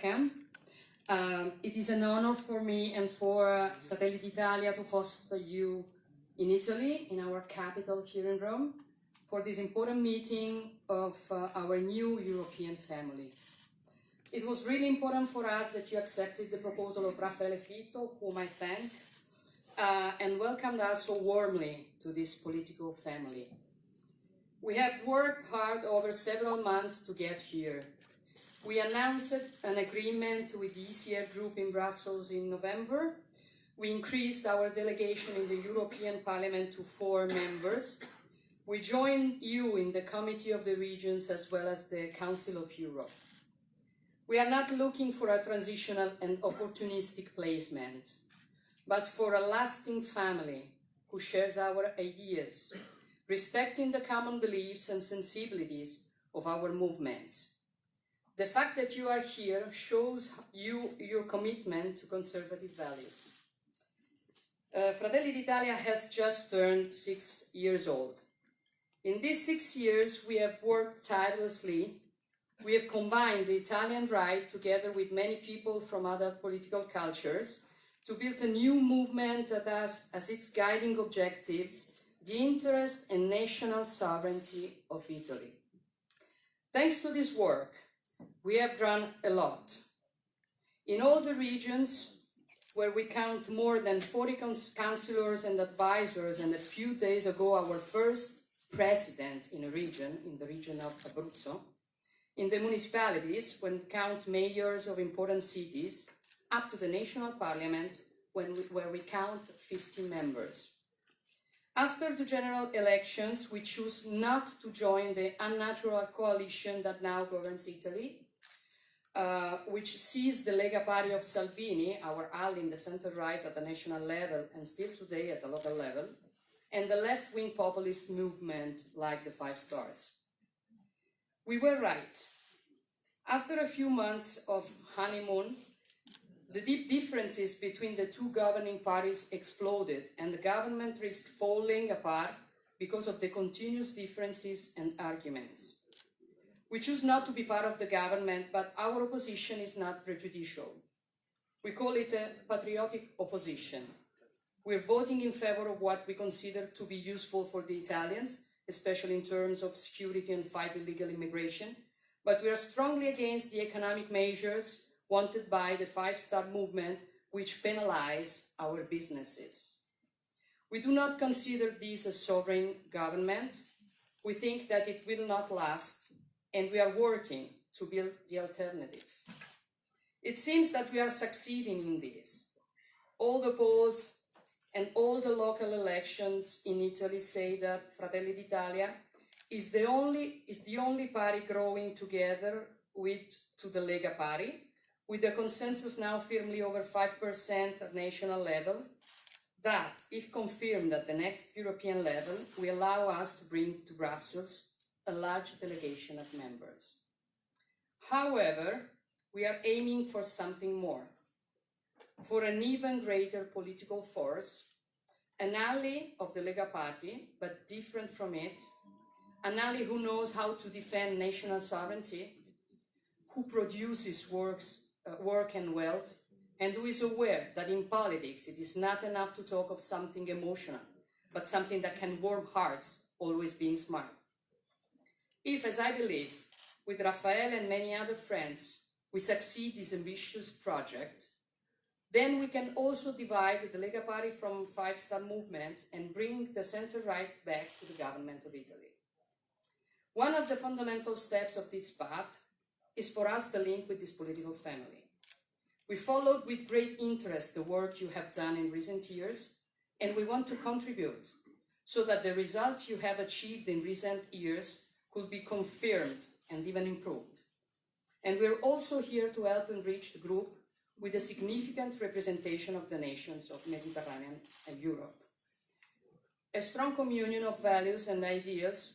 welcome. It is an honor for me and for Fratelli d'Italia to host you in Italy, in our capital here in Rome, for this important meeting of our new European family. It was really important for us that you accepted the proposal of Raffaele Fitto, whom I thank, and welcomed us so warmly to this political family. We have worked hard over several months to get here. We announced an agreement with the ECR group in Brussels in November. We increased our delegation in the European Parliament to 4 members. We joined you in the Committee of the Regions as well as the Council of Europe. We are not looking for a transitional and opportunistic placement, but for a lasting family who shares our ideas, respecting the common beliefs and sensibilities of our movements. The fact that you are here shows your commitment to conservative values. Fratelli d'Italia has just turned 6 years old. In these 6 years, we have worked tirelessly. We have combined the Italian right together with many people from other political cultures to build a new movement that has as its guiding objectives the interest and national sovereignty of Italy. Thanks to this work, we have grown a lot. In all the regions where we count more than 40 councillors and advisors, and a few days ago our first president in the region of Abruzzo, in the municipalities, when we count mayors of important cities, up to the national parliament, where we count 50 members. After the general elections, we choose not to join the unnatural coalition that now governs Italy, which sees the Lega Party of Salvini, our ally in the center-right at the national level and still today at the local level, and the left-wing populist movement like the Five Stars. We were right. After a few months of honeymoon, the deep differences between the two governing parties exploded and the government risked falling apart because of the continuous differences and arguments. We choose not to be part of the government, but our opposition is not prejudicial. We call it a patriotic opposition. We're voting in favor of what we consider to be useful for the Italians, especially in terms of security and fight illegal immigration, but we are strongly against the economic measures wanted by the Five-Star Movement, which penalize our businesses. We do not consider this a sovereign government. We think that it will not last, and we are working to build the alternative. It seems that we are succeeding in this. All the polls and all the local elections in Italy say that Fratelli d'Italia is the only party growing together to the Lega Party, with a consensus now firmly over 5% at national level, that, if confirmed at the next European level, will allow us to bring to Brussels a large delegation of members. However, we are aiming for something more, for an even greater political force, an ally of the Lega Party, but different from it, an ally who knows how to defend national sovereignty, who produces work and wealth, and who is aware that in politics it is not enough to talk of something emotional, but something that can warm hearts, always being smart. If, as I believe, with Raffaele and many other friends, we succeed this ambitious project, then we can also divide the Lega Party from Five-Star Movement and bring the center-right back to the government of Italy. One of the fundamental steps of this path is for us the link with this political family. We followed with great interest the work you have done in recent years, and we want to contribute so that the results you have achieved in recent years could be confirmed and even improved. And we're also here to help enrich the group with a significant representation of the nations of Mediterranean and Europe. A strong communion of values and ideas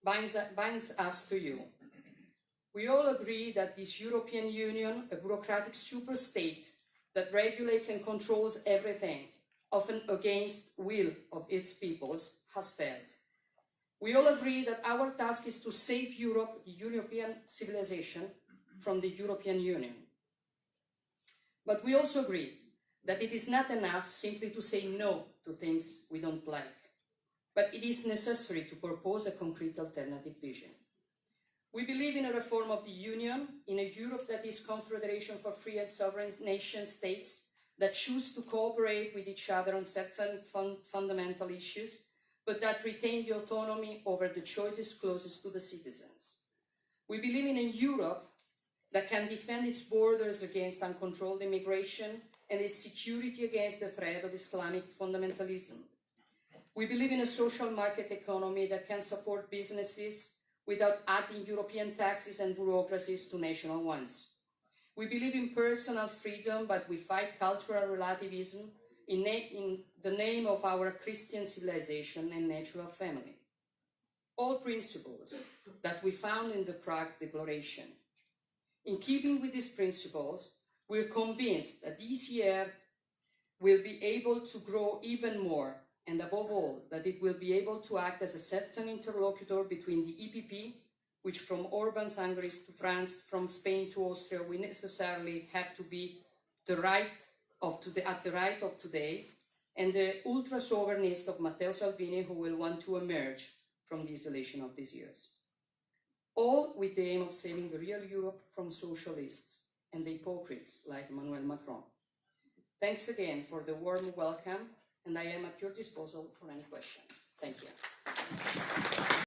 binds us to you. We all agree that this European Union, a bureaucratic superstate that regulates and controls everything, often against the will of its peoples, has failed. We all agree that our task is to save Europe, the European civilization, from the European Union. But we also agree that it is not enough simply to say no to things we don't like, but it is necessary to propose a concrete alternative vision. We believe in a reform of the Union, in a Europe that is confederation for free and sovereign nation states that choose to cooperate with each other on certain fundamental issues, but that retain the autonomy over the choices closest to the citizens. We believe in a Europe that can defend its borders against uncontrolled immigration and its security against the threat of Islamic fundamentalism. We believe in a social market economy that can support businesses without adding European taxes and bureaucracies to national ones. We believe in personal freedom, but we fight cultural relativism in the name of our Christian civilization and natural family. All principles that we found in the Prague Declaration. In keeping with these principles, we're convinced that this year will be able to grow even more, and above all, that it will be able to act as a certain interlocutor between the EPP, which from Orban's Hungary to France, from Spain to Austria, we necessarily have to be at the right of today, and the ultra-sovereignist of Matteo Salvini, who will want to emerge from the isolation of these years. All with the aim of saving the real Europe from socialists and the hypocrites like Emmanuel Macron. Thanks again for the warm welcome, and I am at your disposal for any questions. Thank you.